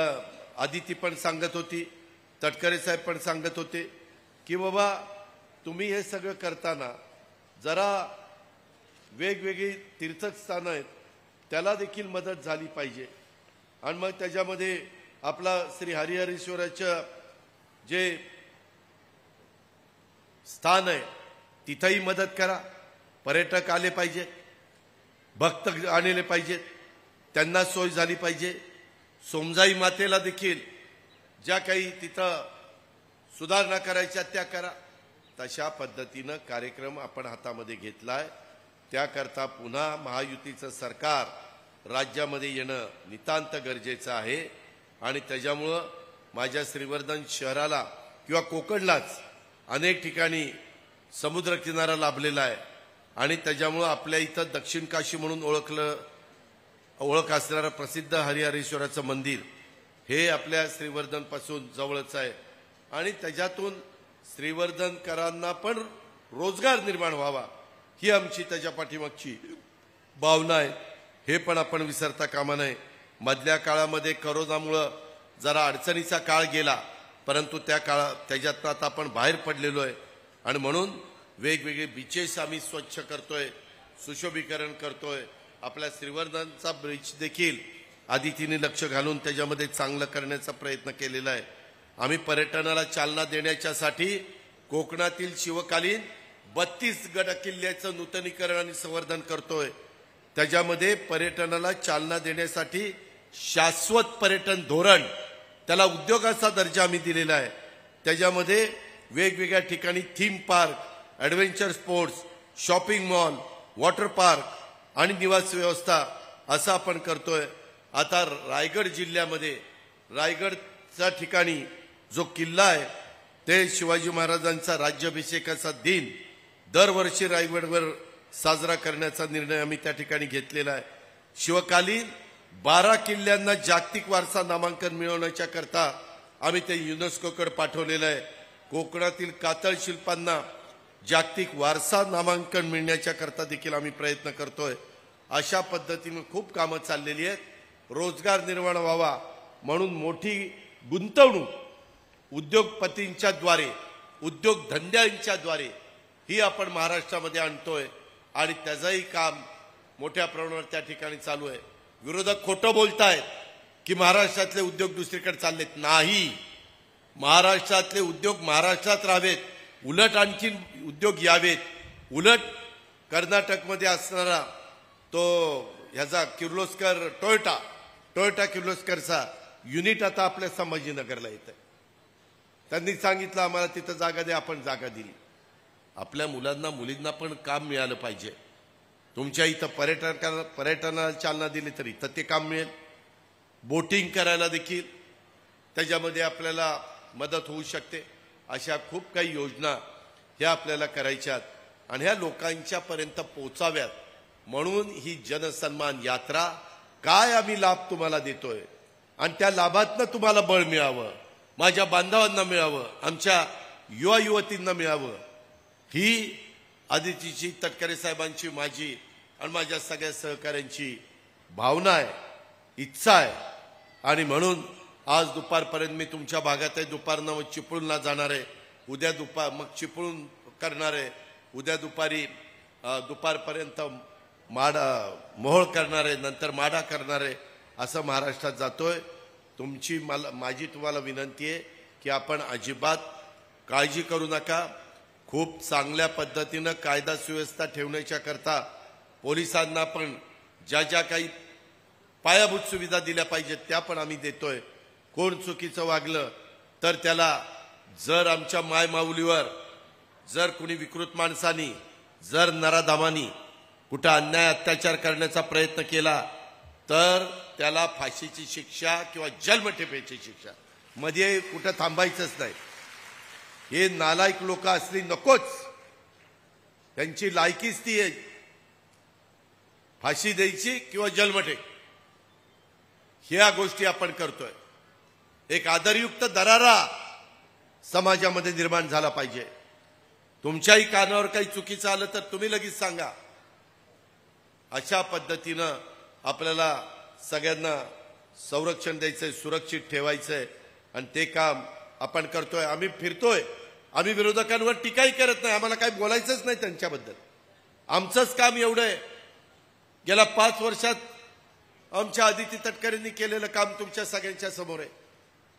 आदिती पण सांगत होती, तटकरे साहेब पण सांगत होते की बाबा तुम्ही हे सगळं करताना जरा वेगवेगळी तीर्थस्थानं आहेत त्याला देखील मदत झाली पाहिजे. आणि मग त्याच्यामध्ये आपला श्री हरिहरेश्वराचं जे स्थान आहे तिथंही मदत करा. पर्यटक आले पाहिजेत, भक्त आणले पाहिजेत, त्यांना सोय झाली पाहिजे. सोमजाई मातेला देखील ज्या काही तिथं सुधारणा करायच्या त्या करा. तशा पद्धतीनं कार्यक्रम आपण हातामध्ये घेतलाय. त्याकरता पुन्हा महायुतीचं सरकार राज्यामध्ये येणं नितांत गरजेचं आहे. आणि त्याच्यामुळं माझ्या श्रीवर्धन शहराला किंवा कोकणलाच अनेक ठिकाणी समुद्रकिनारा लाभलेला आहे आणि त्याच्यामुळं आपल्या इथं दक्षिण काशी म्हणून ओळख असणारं प्रसिद्ध हरिहरेश्वराचं मंदिर हे आपल्या श्रीवर्धनपासून जवळच आहे. आणि त्याच्यातून श्रीवर्धनकरांना पण रोजगार निर्माण व्हावा ही आमची त्याच्या पाठीमागची भावना आहे. हे पण आपण विसरता कामा नये. मधल्या काळामध्ये करोनामुळं जरा अडचणीचा काळ गेला, परंतु त्याच्यातनं आता आपण बाहेर पडलेलो आहे. आणि म्हणून वेगवेगळे बीचेस आम्ही स्वच्छ करतोय, सुशोभीकरण करतोय. आपल्या श्रीवर्धनचा ब्रिज देखील आदितीने लक्ष घालून त्याच्यामध्ये चांगलं करण्याचा प्रयत्न केलेला आहे. आम्ही पर्यटनाला चालना देण्याच्यासाठी कोकणातील शिवकालीन 32 गड किल्ल्याचं नूतनीकरण आणि संवर्धन करतोय. त्याच्यामध्ये पर्यटनाला चालना देण्यासाठी शाश्वत पर्यटन धोरण, त्याला उद्योगाचा दर्जा आम्ही दिलेला आहे. त्याच्यामध्ये वेगवेगळ्या ठिकाणी theme park, adventure sports, shopping mall, water park आणि निवास व्यवस्था असं आपण करतोय. आता रायगड जिल्ह्यामध्ये रायगडच्या ठिकाणी जो किल्ला आहे ते शिवाजी महाराजांचा राज्याभिषेकाचा दिन दरवर्षी रायगडवर साजरा करण्याचा निर्णय आम्ही त्या ठिकाणी घेतलेला आहे. शिवकालीन 12 किल्ल्यांना जागतिक वारसा नामांकन मिळवण्याच्या करता आम्ही ते युनेस्कोकडे पाठवलेलं आहे. कोकणातील कातळ शिल्पांना जागतिक वारसा नामांकन मिळण्याच्या करता देखील आम्ही प्रयत्न करतोय. अशा पद्धतीने खूप कामं चाललेली आहेत. रोजगार निर्माण व्हावा म्हणून मोठी गुंतवणूक उद्योगपतींच्या द्वारे, उद्योगधंद्यांच्या द्वारे ही आपण महाराष्ट्रामध्ये आणतोय आणि त्याचंही काम मोठ्या प्रमाणावर त्या ठिकाणी चालू आहे. विरोधक खोटं बोलतायत की महाराष्ट्रातले उद्योग दुसरीकडे चाललेत. नाही, महाराष्ट्रातले उद्योग महाराष्ट्रात राहावेत, उलट आणखीन उद्योग यावेत. उलट कर्नाटकमध्ये असणारा तो ह्याचा किर्लोस्कर टोयोटा किर्लोस्करचा युनिट आता आपल्या संभाजीनगरला येत आहे. त्यांनी सांगितलं आम्हाला तिथं जागा द्या, आपण जागा दिली. आपल्या मुलांना मुलींना पण काम मिळालं पाहिजे. तुमच्या इथं पर्यटनाला चालना दिली तर इथं ते काम मिळेल. बोटिंग करायला देखील त्याच्यामध्ये आपल्याला मदत होऊ शकते. अशा खूप काही योजना ह्या आपल्याला करायच्यात आणि ह्या लोकांच्या पर्यंत पोचाव्यात म्हणून ही जनसन्मान यात्रा काय आम्ही लाभ तुम्हाला देतोय आणि त्या लाभातनं तुम्हाला बळ मिळावं, माझ्या बांधवांना मिळावं, आमच्या युवा युवतींना मिळावं, ही आदितीची तटकरे साहेबांची, माझी आणि माझ्या सगळ्या सहकाऱ्यांची भावना आहे, इच्छा आहे. आणि म्हणून आज दुपारपर्यंत मी तुमच्या भागात आहे. दुपारनं मग चिपळूणला जाणार आहे, उद्या मग चिपळूण करणार आहे, उद्या दुपारपर्यंत मोहोळ करणार आहे, नंतर माढा करणार आहे. असं महाराष्ट्रात जातोय. माझी तुम्हाला विनंती आहे की आपण अजिबात काळजी करू नका. खूप चांगल्या पद्धतीनं कायदा सुव्यवस्था ठेवण्याच्या करता पोलिसांना पण ज्या ज्या काही पायाभूत सुविधा दिल्या पाहिजेत त्या पण आम्ही देतोय. कोण चुकीचं वागलं तर त्याला, जर आमच्या मायमाऊलीवर जर कुणी विकृत माणसानी, जर नराधामानी कुठं अन्याय अत्याचार करण्याचा प्रयत्न केला तर त्याला फाशीची शिक्षा किंवा जन्मठेपेची शिक्षा, मध्ये कुठं थांबायचंच नाही. हे नालायक लोक असली नकोच, त्यांची लायकीच ती आहे फाशी द्यायची किंवा जन्मठेप. ह्या गोष्टी आपण करतोय. एक आदरयुक्त दरारा समाजामध्ये निर्माण झाला पाहिजे. तुमच्याही कानावर काही चुकीचं आलं तर तुम्ही लगेच सांगा. अशा पद्धतीनं आपल्याला सगळ्यांना संरक्षण द्यायचंय, सुरक्षित ठेवायचंय आणि ते काम आपण करतोय. आम्ही फिरतोय, आम्ही विरोधकांवर टीकाही करत नाही, आम्हाला काही बोलायचंच नाही त्यांच्याबद्दल. आमचंच काम एवढं आहे. गेल्या 5 वर्षात आमच्या आदिती तटकरेंनी केलेलं काम तुमच्या सगळ्यांच्या समोर आहे.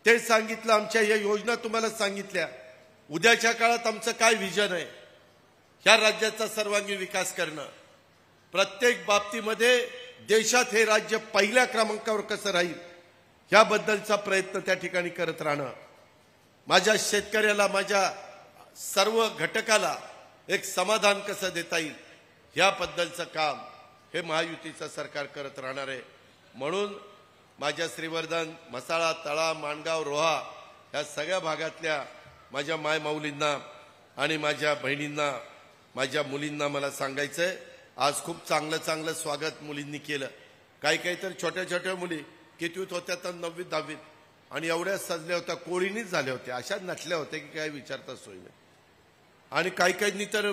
ते सांगितलं, आमच्या या योजना तुम्हाला सांगितल्या. उद्याच्या काळात आमचं काय विजन आहे, ह्या राज्याचा सर्वांगीण विकास करणं, प्रत्येक बाबतीमध्ये देशात हे राज्य पहिल्या क्रमांकावर कसं राहील ह्याबद्दलचा प्रयत्न त्या ठिकाणी करत राहणं, माझ्या शेतकऱ्याला, माझ्या सर्व घटकाला एक समाधान कसं देता येईल ह्याबद्दलचं काम हे महायुतीचं सरकार करत राहणार आहे. म्हणून माझ्या श्रीवर्धन, म्हसाळा, तळा, माणगाव, रोहा या सगळ्या भागातल्या माझ्या मायमाऊलींना आणि माझ्या बहिणींना, माझ्या मुलींना मला सांगायचंय, आज खूप चांगलं स्वागत मुलींनी केलं. काही तर छोट्या छोट्या मुली कितवीत होत्या तर 9वी 10वीत आणि एवढ्या सजल्या होत्या, कोळीनीच झाल्या होत्या, अशा नटल्या होत्या की काय विचारता सोय नाही. आणि काही तर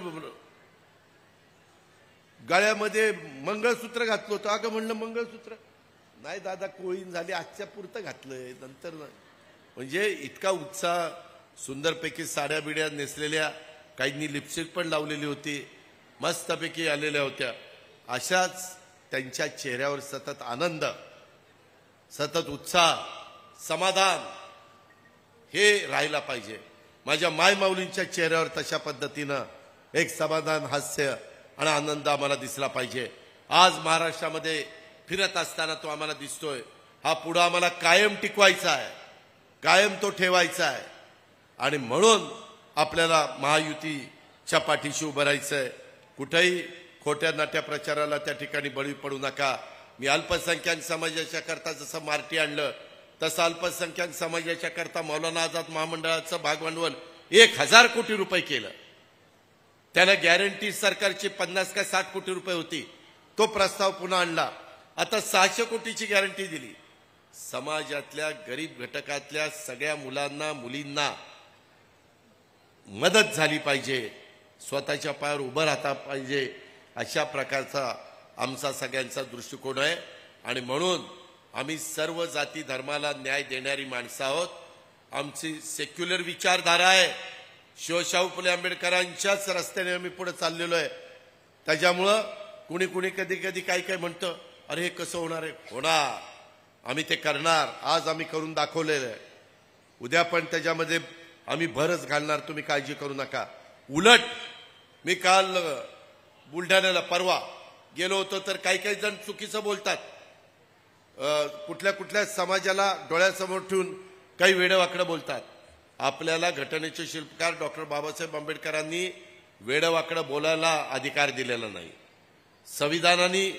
गळ्यामध्ये मंगळसूत्र घातलं होतं. अगं म्हणलं मंगळसूत्र नाही दादा, कोळीन झाली, आजच्या पुरतं घातलंय, नंतर नाही. म्हणजे इतका उत्साह, सुंदरपैकी साड्या बिड्या नेसलेल्या, काहींनी लिपस्टिक पण लावलेली होती, मस्तपैकी आलेल्या होत्या. अशाच त्यांच्या चेहऱ्यावर सतत आनंद, सतत उत्साह, समाधान हे राहायला पाहिजे. माझ्या मायमाऊलींच्या चेहऱ्यावर तशा पद्धतीनं एक समाधान, हास्य आणि आनंद आम्हाला दिसला पाहिजे. आज महाराष्ट्रामध्ये फिरत असताना तो आम्हाला दिसतोय. हा पुढे आम्हाला कायम टिकवायचा आहे, कायम तो ठेवायचा आहे. आणि म्हणून आपल्याला महायुतीच्या पाठीशी उभं राहायचंय. कुठेही खोट्या नाट्या प्रचाराला त्या ठिकाणी बळी पडू नका. मी अल्पसंख्याक समाजाच्या करता जसं मार्टी आणलं तसं अल्पसंख्याक समाजाच्या करता मौलाना आझाद महामंडळाचं भागभांडवल 1000 कोटी रुपये केलं. त्याला गॅरंटी सरकारची 50 का 60 कोटी रुपये होती. तो प्रस्ताव पुन्हा आणला. आता 600 कोटीची गॅरंटी दिली. समाजातल्या गरीब घटकातल्या सगळ्या मुलांना, मुलींना मदत झाली पाहिजे, स्वतःच्या पायावर उभं राहता पाहिजे, अशा प्रकारचा आमचा सगळ्यांचा दृष्टिकोन आहे. आणि म्हणून आम्ही सर्व जाती धर्माला न्याय देणारी माणसं आहोत. आमची सेक्युलर विचारधारा आहे. शिवशाहू फुले आंबेडकरांच्याच रस्त्याने आम्ही पुढे चाललेलो आहे. त्याच्यामुळं कुणी कधी काय म्हणतं, अरे हे कसं होणार आहे. होणार, आम्ही ते करणार. आज आम्ही करून दाखवलेलं आहे. उद्या पण त्याच्यामध्ये आम्ही भरच घालणार, तुम्ही काळजी करू नका. उलट मी काल बुलढाण्याला परवा गेलो होतो तर काही जण चुकीचं बोलतात. कुठल्या समाजाला डोळ्यासमोर ठेवून काही वेडवाकडं बोलतात. आपल्याला घटनेचे शिल्पकार डॉक्टर बाबासाहेब आंबेडकरांनी वेडवाकडं बोलायला अधिकार दिलेला नाही. संविधानाने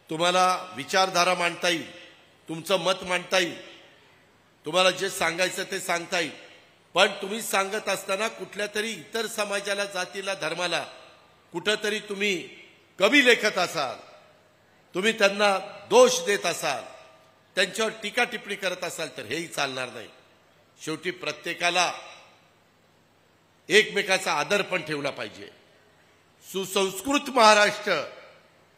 तुम्हाला विचारधारा मांडता येईल, तुमचं मत मांडता येईल, तुम्हाला जे सांगायचं ते सांगता येईल. पण तुम्ही सांगत असताना कुठल्या तरी इतर समाजाला, जातीला, धर्माला कुठंतरी तुम्ही कमी लेखत असाल तुम्ही त्यांना दोष देत असाल, त्यांच्यावर टीका टिप्पणी करत असाल तर हेही चालणार नाही. शेवटी प्रत्येकाला एकमेकाचा आदर पण ठेवला पाहिजे. सुसंस्कृत महाराष्ट्र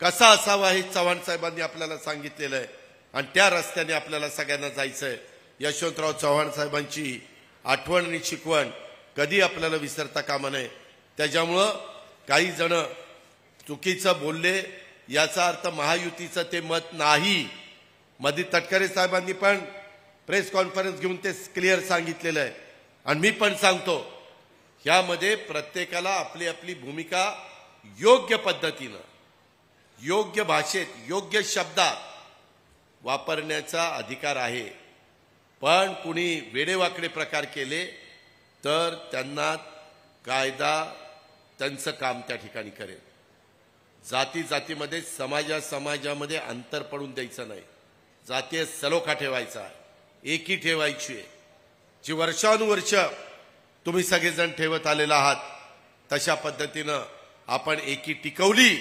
कसा असावा हे चव्हाण साहेबांनी आपल्याला सांगितलेलं आहे आणि त्या रस्त्याने आपल्याला सगळ्यांना जायचंय. यशवंतराव चव्हाण साहेबांची आठवण आणि शिकवण कधी आपल्याला विसरता कामा नये. त्याच्यामुळं काही जण चुकीचं बोलले याचा अर्थ महायुतीचं ते मत नाही. मध्ये तटकरे साहेबांनी पण प्रेस कॉन्फरन्स घेऊन ते क्लिअर सांगितलेलं आहे आणि मी पण सांगतो, यामध्ये प्रत्येकाला आपली आपली भूमिका योग्य पद्धतीनं, योग्य भाषेत, योग्य शब्दात वापरण्याचा अधिकार आहे. पण कुणी वेडेवाकडे प्रकार केले तर त्यांना कायदा त्यांचं काम त्या ठिकाणी करेल. जाती जातीमध्ये, समाजामध्ये अंतर पडून द्यायचं नाही. जातीय सलोखा ठेवायचा आहे, एकी ठेवायची आहे. जी वर्षानुवर्ष तुम्ही सगळेजण ठेवत आलेला आहात तशा पद्धतीनं आपण एकी टिकवली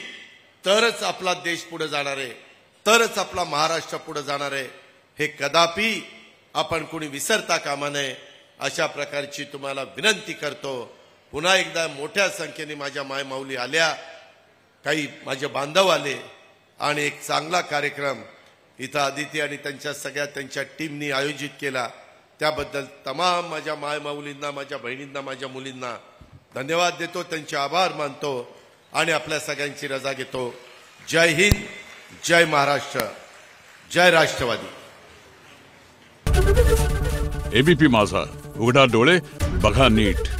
तरच आपला देश पुढे जाणार आहे, तरच आपला महाराष्ट्र पुढे जाणार आहे. हे कदापि आपण कोणी विसरता कामा नये अशा प्रकारची तुम्हाला विनंती करतो. पुन्हा एकदा मोठ्या संख्येने माझ्या मायमाऊली आल्या, काही माझे बांधव आले आणि एक चांगला कार्यक्रम इथं आदिती आणि त्यांच्या टीमनी आयोजित केला. त्याबद्दल तमाम माझ्या मायमाऊलींना, माझ्या बहिणींना, माझ्या मुलींना धन्यवाद देतो, त्यांचे आभार मानतो आणि आपल्या सगळ्यांची रजा घेतो. जय हिंद, जय महाराष्ट्र, जय राष्ट्रवादी.
एबीपी माझा, उघडा डोळे बघा नीट.